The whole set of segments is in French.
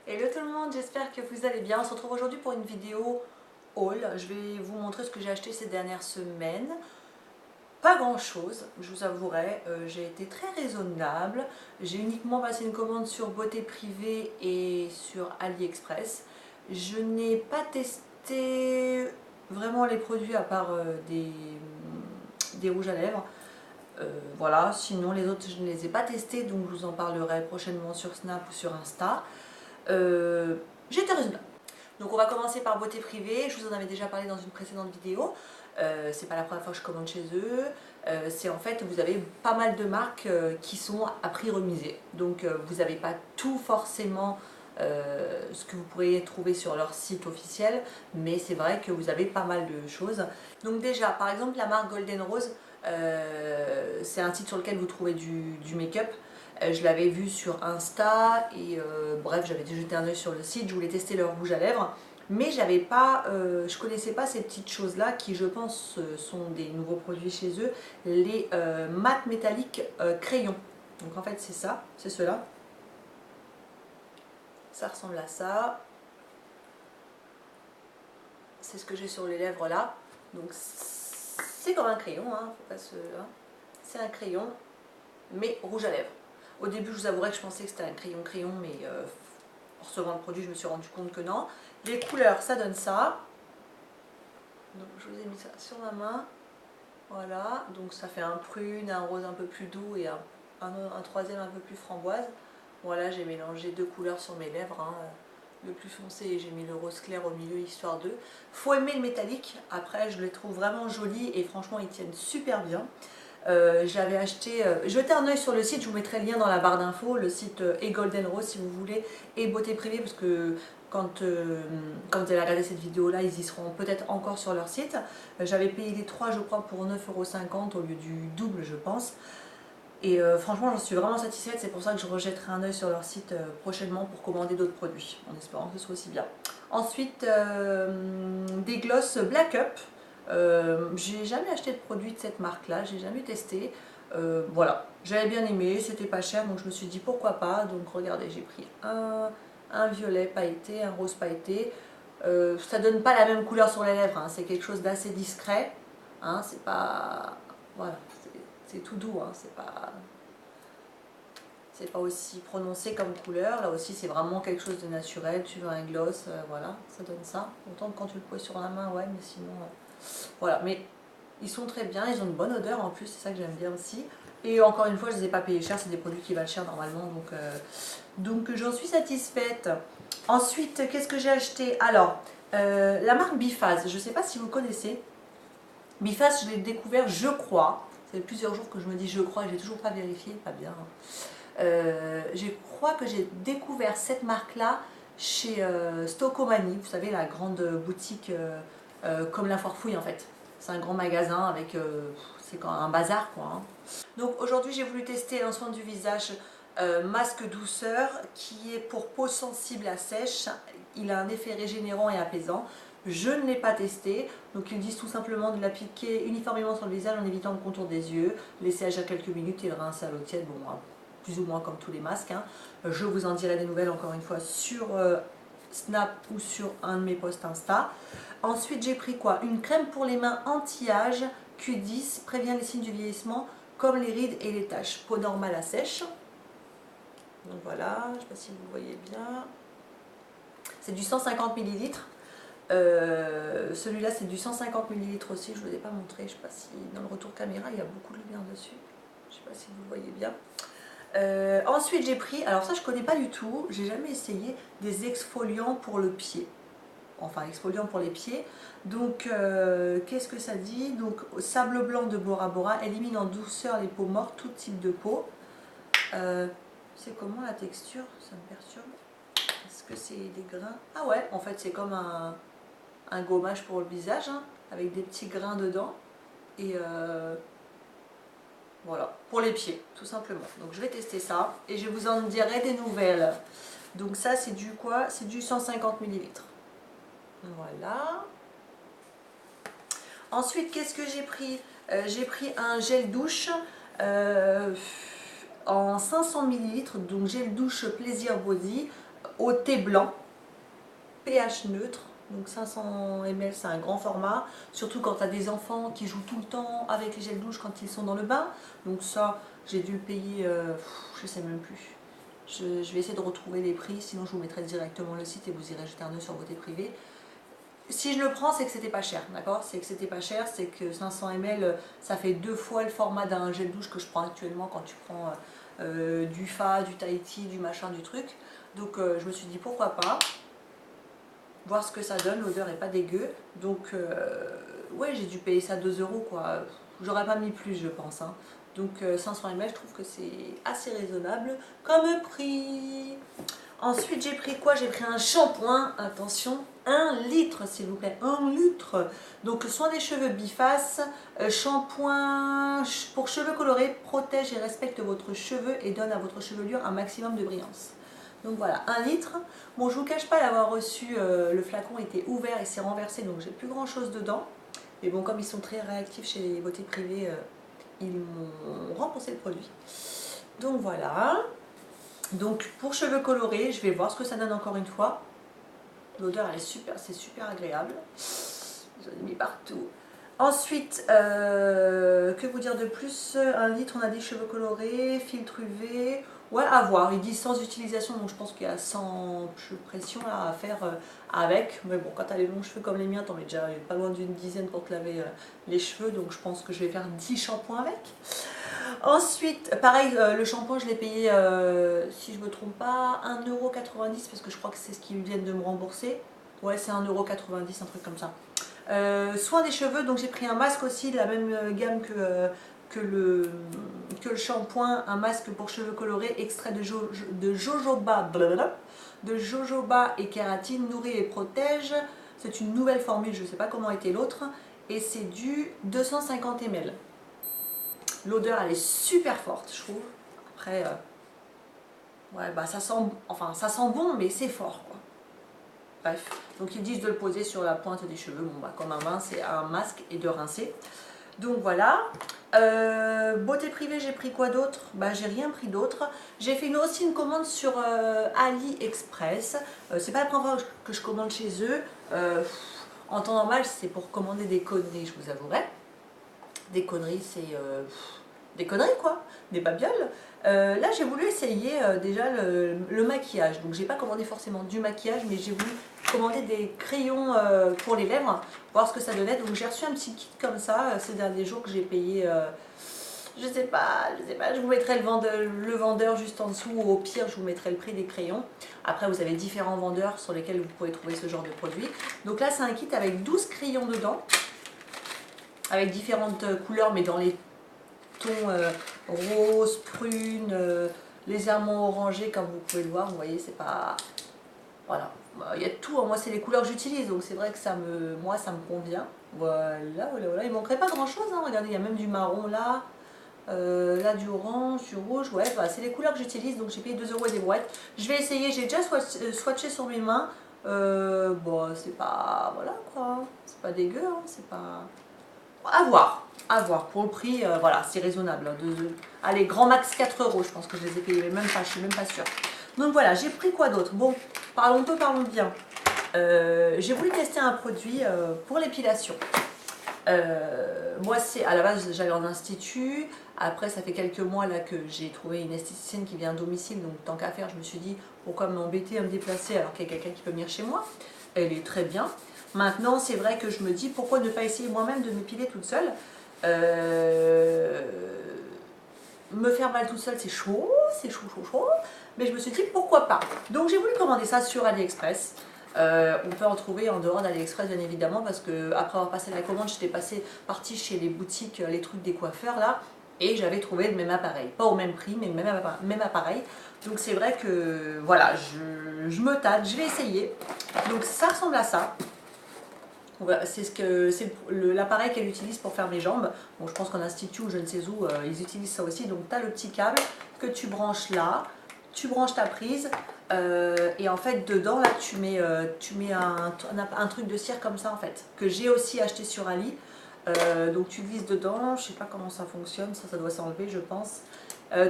Hello tout le monde, j'espère que vous allez bien. On se retrouve aujourd'hui pour une vidéo haul. Je vais vous montrer ce que j'ai acheté ces dernières semaines. Pas grand chose, je vous avouerai, j'ai été très raisonnable. J'ai uniquement passé une commande sur Beauté Privée et sur AliExpress. Je n'ai pas testé vraiment les produits à part des rouges à lèvres. Voilà, sinon les autres je ne les ai pas testés, donc je vous en parlerai prochainement sur Snap ou sur Insta. J'étais raisonnable. Donc on va commencer par Beauté Privée, je vous en avais déjà parlé dans une précédente vidéo. C'est pas la première fois que je commande chez eux. C'est en fait, vous avez pas mal de marques qui sont à prix remisé. Donc vous n'avez pas tout forcément ce que vous pourriez trouver sur leur site officiel, mais c'est vrai que vous avez pas mal de choses. Donc déjà, par exemple, la marque Golden Rose, c'est un site sur lequel vous trouvez du make-up. Je l'avais vu sur Insta et bref, j'avais jeté un œil sur le site, je voulais tester leur rouge à lèvres. Mais j'avais pas, je connaissais pas ces petites choses-là qui, je pense, sont des nouveaux produits chez eux, les mat métalliques crayons. Donc en fait, c'est ça, c'est cela. Ça ressemble à ça. C'est ce que j'ai sur les lèvres là. Donc c'est comme un crayon, hein, faut pas se, hein. C'est un crayon, mais rouge à lèvres. Au début, je vous avouerai que je pensais que c'était un crayon, mais en recevant le produit, je me suis rendu compte que non. Les couleurs, ça donne ça. Donc je vous ai mis ça sur ma main. Voilà, donc ça fait un prune, un rose un peu plus doux et un troisième un peu plus framboise. Voilà, j'ai mélangé deux couleurs sur mes lèvres, hein. Le plus foncé et j'ai mis le rose clair au milieu histoire d'eux. Faut aimer le métallique, après je les trouve vraiment jolis et franchement ils tiennent super bien. J'avais acheté, jetez un œil sur le site, je vous mettrai le lien dans la barre d'infos, le site et Golden Rose si vous voulez, et Beauté Privée, parce que quand vous allez regarder cette vidéo là, ils y seront peut-être encore sur leur site. J'avais payé les trois je crois pour 9,50 € au lieu du double je pense. Et franchement j'en suis vraiment satisfaite, c'est pour ça que je rejetterai un œil sur leur site prochainement pour commander d'autres produits, en espérant que ce soit aussi bien. Ensuite, des glosses Black Up. J'ai jamais acheté de produit de cette marque là, j'ai jamais testé. Voilà, j'avais bien aimé, c'était pas cher donc je me suis dit pourquoi pas. Donc regardez, j'ai pris un violet pailleté, un rose pailleté. Ça donne pas la même couleur sur les lèvres, hein. C'est quelque chose d'assez discret, hein. C'est pas, voilà, c'est tout doux, hein. C'est pas aussi prononcé comme couleur. Là aussi c'est vraiment quelque chose de naturel. Tu veux un gloss, voilà, ça donne ça. Autant que quand tu le poses sur la main, ouais, mais sinon voilà. Mais ils sont très bien, ils ont une bonne odeur en plus, c'est ça que j'aime bien aussi. Et encore une fois, je ne les ai pas payés cher, c'est des produits qui valent cher normalement, donc j'en suis satisfaite. Ensuite, qu'est-ce que j'ai acheté? Alors, la marque Biphase, je ne sais pas si vous connaissez. Biphase, je l'ai découvert, je crois. Ça fait plusieurs jours que je me dis je crois, j'ai toujours pas vérifié, pas bien. Je crois que j'ai découvert cette marque-là chez Stocomanie, vous savez, la grande boutique comme la Foire Fouille en fait. C'est un grand magasin avec, c'est un bazar quoi, hein. Donc aujourd'hui j'ai voulu tester un soin du visage masque douceur qui est pour peau sensible à sèche. Il a un effet régénérant et apaisant. Je ne l'ai pas testé, donc ils disent tout simplement de l'appliquer uniformément sur le visage en évitant le contour des yeux, laisser agir quelques minutes et le rincer à l'eau tiède, bon, plus ou moins comme tous les masques, hein. Je vous en dirai des nouvelles encore une fois sur Snap ou sur un de mes posts Insta. Ensuite j'ai pris quoi? Une crème pour les mains anti-âge Q10, prévient les signes du vieillissement comme les rides et les taches. Peau normale à sèche. Donc voilà, je ne sais pas si vous voyez bien. C'est du 150 ml. Celui-là c'est du 150 ml aussi, je ne vous ai pas montré, je ne sais pas si dans le retour caméra il y a beaucoup de lumière dessus. Je ne sais pas si vous voyez bien. Ensuite j'ai pris, alors ça je connais pas du tout, j'ai jamais essayé, des exfoliants pour le pied. Enfin exfoliants pour les pieds. Donc qu'est-ce que ça dit? Donc sable blanc de Bora Bora élimine en douceur les peaux mortes, tout type de peau. C'est comment la texture? Ça me perturbe. Est-ce que c'est des grains? Ah ouais, en fait c'est comme un gommage pour le visage, hein, avec des petits grains dedans. Et voilà, pour les pieds, tout simplement. Donc je vais tester ça et je vous en dirai des nouvelles. Donc ça c'est du quoi? C'est du 150 ml. Voilà. Ensuite, qu'est-ce que j'ai pris? J'ai pris un gel douche en 500 ml, donc gel douche Plaisir Body au thé blanc, pH neutre. Donc 500 ml, c'est un grand format, surtout quand tu as des enfants qui jouent tout le temps avec les gels douche quand ils sont dans le bain. Donc ça, j'ai dû le payer, je sais même plus. Je vais essayer de retrouver les prix, sinon je vous mettrai directement le site et vous irez jeter un œil sur vos thés privés. Si je le prends, c'est que c'était pas cher, d'accord? C'est que c'était pas cher, c'est que 500 ml, ça fait 2 fois le format d'un gel douche que je prends actuellement quand tu prends du Fa, du Tahiti, du machin, du truc. Donc je me suis dit pourquoi pas voir ce que ça donne, l'odeur est pas dégueu. Donc ouais, j'ai dû payer ça 2 euros quoi. J'aurais pas mis plus je pense. Hein. Donc 500 ml, je trouve que c'est assez raisonnable comme prix. Ensuite j'ai pris quoi? J'ai pris un shampoing, attention, 1 litre s'il vous plaît, 1 litre. Donc soin des cheveux biface, shampoing pour cheveux colorés, protège et respecte votre cheveu et donne à votre chevelure un maximum de brillance. Donc voilà, 1 litre. Bon, je ne vous cache pas l'avoir reçu, le flacon était ouvert et s'est renversé, donc j'ai plus grand chose dedans. Mais bon, comme ils sont très réactifs chez les beautés privées, ils m'ont remboursé le produit. Donc voilà. Donc pour cheveux colorés, je vais voir ce que ça donne encore une fois. L'odeur elle est super, c'est super agréable. J'en ai mis partout. Ensuite, que vous dire de plus? 1 litre, on a des cheveux colorés, filtre UV. Ouais, à voir. Ils disent sans utilisation, donc je pense qu'il y a sans pression là, à faire avec. Mais bon, quand tu as les longs cheveux comme les miens, t'en mets déjà pas loin d'une dizaine pour te laver les cheveux. Donc je pense que je vais faire 10 shampoings avec. Ensuite, pareil, le shampoing, je l'ai payé, si je ne me trompe pas, 1,90 € parce que je crois que c'est ce qu'ils viennent de me rembourser. Ouais, c'est 1,90 €, un truc comme ça. Soin des cheveux, donc j'ai pris un masque aussi de la même gamme que le shampoing, un masque pour cheveux colorés, extrait de jojoba, de jojoba et kératine, nourrit et protège. C'est une nouvelle formule, je ne sais pas comment était l'autre, et c'est du 250 ml. L'odeur elle est super forte, je trouve. Après, ouais, bah ça sent bon, mais c'est fort quoi. Bref, donc ils disent de le poser sur la pointe des cheveux, bon bah comme un masque et de rincer. Donc voilà. Beauté privée, j'ai pris quoi d'autre? Bah j'ai rien pris d'autre. J'ai fait aussi une commande sur AliExpress. C'est pas la première fois que je commande chez eux. En temps normal, c'est pour commander des conneries, je vous avouerai. Des conneries, c'est des conneries quoi, des babioles. Là j'ai voulu essayer déjà le maquillage, donc j'ai pas commandé forcément du maquillage, mais j'ai voulu commander des crayons pour les lèvres, voir ce que ça donnait. Donc j'ai reçu un petit kit comme ça ces derniers jours que j'ai payé, je sais pas, je vous mettrai le vendeur juste en dessous, ou au pire je vous mettrai le prix des crayons. Après vous avez différents vendeurs sur lesquels vous pouvez trouver ce genre de produit. Donc là c'est un kit avec 12 crayons dedans, avec différentes couleurs, mais dans les tons rose, prune, légèrement orangé, comme vous pouvez le voir. Vous voyez, c'est pas... Voilà, il y a tout. Moi, c'est les couleurs que j'utilise, donc c'est vrai que moi, ça me convient. Voilà, voilà, voilà. Il manquerait pas grand-chose. Hein. Regardez, il y a même du marron là. Là, du orange, du rouge. Ouais, voilà, c'est les couleurs que j'utilise, donc j'ai payé 2 € et des brouettes. Je vais essayer. J'ai déjà swatché sur mes mains. Bon, c'est pas... Voilà, quoi. C'est pas dégueu, hein. C'est pas... À voir. Pour le prix, voilà, c'est raisonnable. Allez, grand max 4 €, je pense que je les ai payés, mais même pas, je suis même pas sûre. Donc voilà, j'ai pris quoi d'autre? Bon, parlons peu, parlons bien. J'ai voulu tester un produit pour l'épilation. Moi, à la base, j'allais en institut. Après, ça fait quelques mois là que j'ai trouvé une esthéticienne qui vient à domicile. Donc, tant qu'à faire, je me suis dit, pourquoi m'embêter à me déplacer alors qu'il y a quelqu'un qui peut venir chez moi? Elle est très bien. Maintenant, c'est vrai que je me dis, pourquoi ne pas essayer moi-même de m'épiler toute seule? Me faire mal toute seule, c'est chaud. Mais je me suis dit, pourquoi pas? Donc, j'ai voulu commander ça sur AliExpress. On peut en trouver en dehors d'AliExpress bien évidemment, parce que après avoir passé la commande, j'étais partie chez les boutiques, les trucs des coiffeurs là, et j'avais trouvé le même appareil, pas au même prix, mais le même appareil. Donc c'est vrai que voilà, je me tâte, je vais essayer. Donc ça ressemble à ça. C'est l'appareil qu'elle utilise pour faire mes jambes. Bon, je pense qu'en institut ou je ne sais où, ils utilisent ça aussi. Donc tu as le petit câble que tu branches là, tu branches ta prise. Et en fait dedans là tu mets un truc de cire comme ça en fait, que j'ai aussi acheté sur Ali. Donc tu glisses dedans, je sais pas comment ça fonctionne, ça doit s'enlever je pense.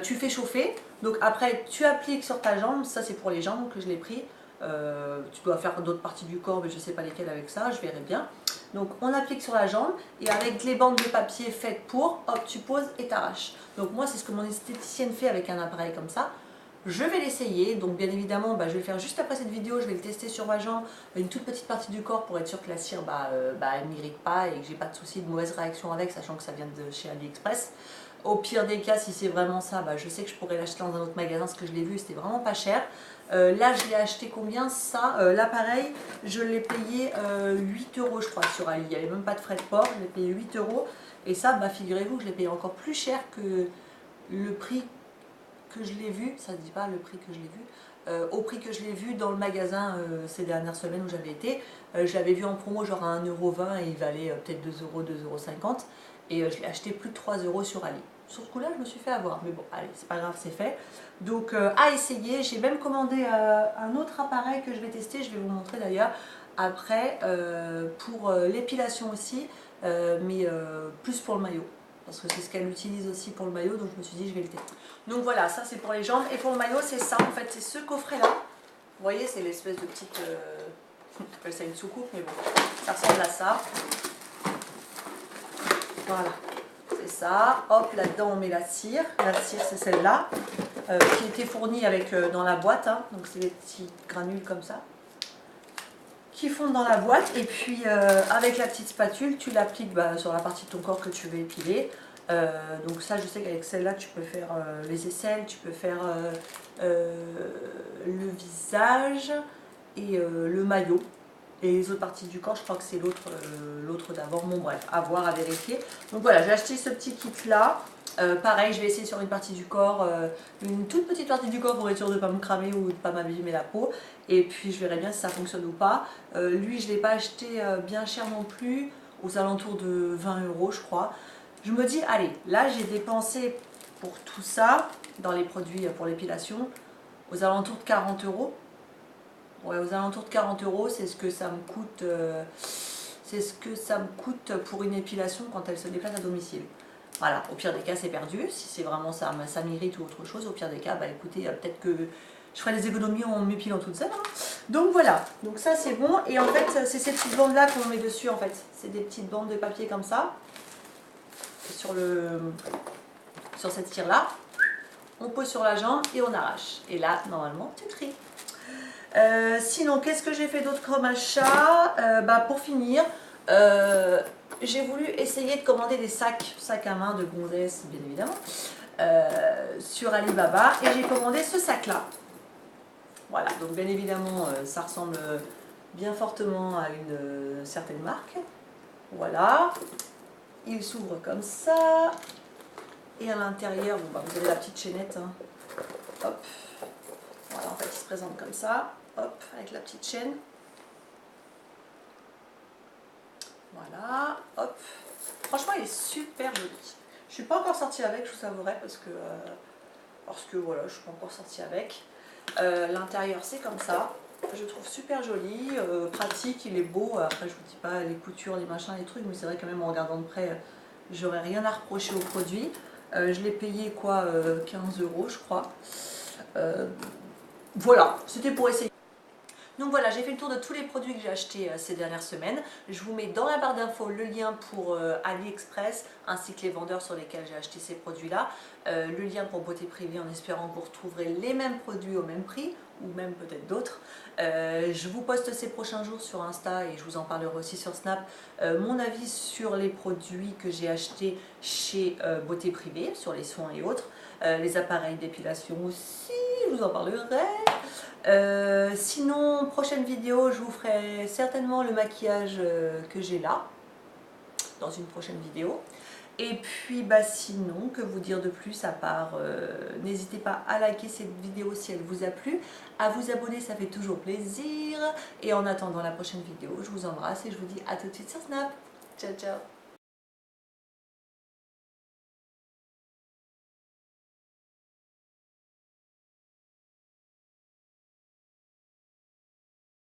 Tu fais chauffer, Donc après, tu appliques sur ta jambe, ça c'est pour les jambes que je l'ai pris. Tu dois faire d'autres parties du corps, mais je ne sais pas lesquelles avec ça, je verrai bien. Donc on applique sur la jambe et avec les bandes de papier faites pour, hop, tu poses et t'arraches. Donc moi c'est ce que mon esthéticienne fait avec un appareil comme ça. Je vais l'essayer, donc bien évidemment je vais le faire juste après cette vidéo, je vais le tester sur ma jambe, une toute petite partie du corps pour être sûr que la cire elle m'irrite pas et que j'ai pas de soucis, de mauvaise réaction avec, sachant que ça vient de chez AliExpress. Au pire des cas, si c'est vraiment ça, je sais que je pourrais l'acheter dans un autre magasin parce que je l'ai vu, c'était vraiment pas cher. Là, je l'ai acheté combien ça l'appareil, je l'ai payé 8 € je crois sur Ali. Il n'y avait même pas de frais de port, je l'ai payé 8 €. Et ça, figurez-vous que je l'ai payé encore plus cher que le prix que je l'ai vu. Ça ne dit pas le prix que je l'ai vu. Au prix que je l'ai vu dans le magasin ces dernières semaines où j'avais été. Je l'avais vu en promo genre à 1,20 € et il valait peut-être 2 €, 2,50 €. Et je l'ai acheté plus de 3 € sur Ali. Sur ce coup-là, je me suis fait avoir. Mais bon, allez, c'est pas grave, c'est fait. Donc, à essayer. J'ai même commandé un autre appareil que je vais tester. Je vais vous montrer d'ailleurs après pour l'épilation aussi. Mais plus pour le maillot. Parce que c'est ce qu'elle utilise aussi pour le maillot. Donc, je me suis dit, je vais le tester. Donc, voilà, ça c'est pour les jambes. Et pour le maillot, c'est ça. En fait, c'est ce coffret-là. Vous voyez, c'est l'espèce de petite... on appelle ça une soucoupe, mais bon, ça ressemble à ça. Voilà, c'est ça. Hop, là-dedans on met la cire. La cire c'est celle-là, qui était fournie avec, dans la boîte. Hein. Donc c'est des petits granules comme ça, qui fondent dans la boîte. Et puis avec la petite spatule, tu l'appliques sur la partie de ton corps que tu veux épiler. Donc ça, je sais qu'avec celle-là, tu peux faire les aisselles, tu peux faire le visage et le maillot. Et les autres parties du corps, je crois que c'est l'autre d'avant. Bon bref, à voir, à vérifier. Donc voilà, j'ai acheté ce petit kit là. Pareil, je vais essayer sur une partie du corps, une toute petite partie du corps pour être sûr de ne pas me cramer ou de ne pas m'abîmer la peau. Et puis je verrai bien si ça fonctionne ou pas. Lui, je ne l'ai pas acheté bien cher non plus, aux alentours de 20 € je crois. Je me dis, allez, là j'ai dépensé pour tout ça, dans les produits pour l'épilation, aux alentours de 40 €. Ouais, aux alentours de 40 €, c'est ce que ça me coûte. C'est ce que ça me coûte pour une épilation quand elle se déplace à domicile. Voilà, au pire des cas, c'est perdu. Si c'est vraiment ça, ça m'irrite ou autre chose, au pire des cas, écoutez, peut-être que je ferai des économies en m'épilant toute seule. Hein. Donc voilà, donc ça c'est bon. Et en fait, c'est ces petites bandes là qu'on met dessus en fait. C'est des petites bandes de papier comme ça. Sur cette cire là. On pose sur la jambe et on arrache. Et là, normalement, tu tries. Sinon, qu'est-ce que j'ai fait d'autre comme achat pour finir, j'ai voulu essayer de commander des sacs à main de gonzesse, bien évidemment, sur Alibaba. Et j'ai commandé ce sac-là. Voilà, donc bien évidemment, ça ressemble bien fortement à une certaine marque. Voilà. Il s'ouvre comme ça. Et à l'intérieur, vous avez la petite chaînette. Hein. Hop. Voilà, en fait, il se présente comme ça. Hop, avec la petite chaîne. Voilà, hop. Franchement, il est super joli. Je suis pas encore sortie avec, je vous avouerai, parce que voilà, je suis pas encore sortie avec. L'intérieur, c'est comme ça. Je le trouve super joli, pratique, il est beau. Après, je vous dis pas les coutures, les machins, les trucs, mais c'est vrai quand même en regardant de près, j'aurais rien à reprocher au produit. Je l'ai payé quoi, 15 € je crois. Voilà, c'était pour essayer. Donc voilà, j'ai fait le tour de tous les produits que j'ai achetés ces dernières semaines. Je vous mets dans la barre d'infos le lien pour AliExpress ainsi que les vendeurs sur lesquels j'ai acheté ces produits-là. Le lien pour Beauté Privée en espérant que vous retrouverez les mêmes produits au même prix ou même peut-être d'autres. Je vous poste ces prochains jours sur Insta et je vous en parlerai aussi sur Snap. Mon avis sur les produits que j'ai achetés chez Beauté Privée, sur les soins et autres. Les appareils d'épilation aussi, je vous en parlerai. Sinon, prochaine vidéo, je vous ferai certainement le maquillage que j'ai là, dans une prochaine vidéo. Et puis, sinon, que vous dire de plus à part, n'hésitez pas à liker cette vidéo si elle vous a plu, à vous abonner, ça fait toujours plaisir. Et en attendant la prochaine vidéo, je vous embrasse et je vous dis à tout de suite sur Snap. Ciao, ciao.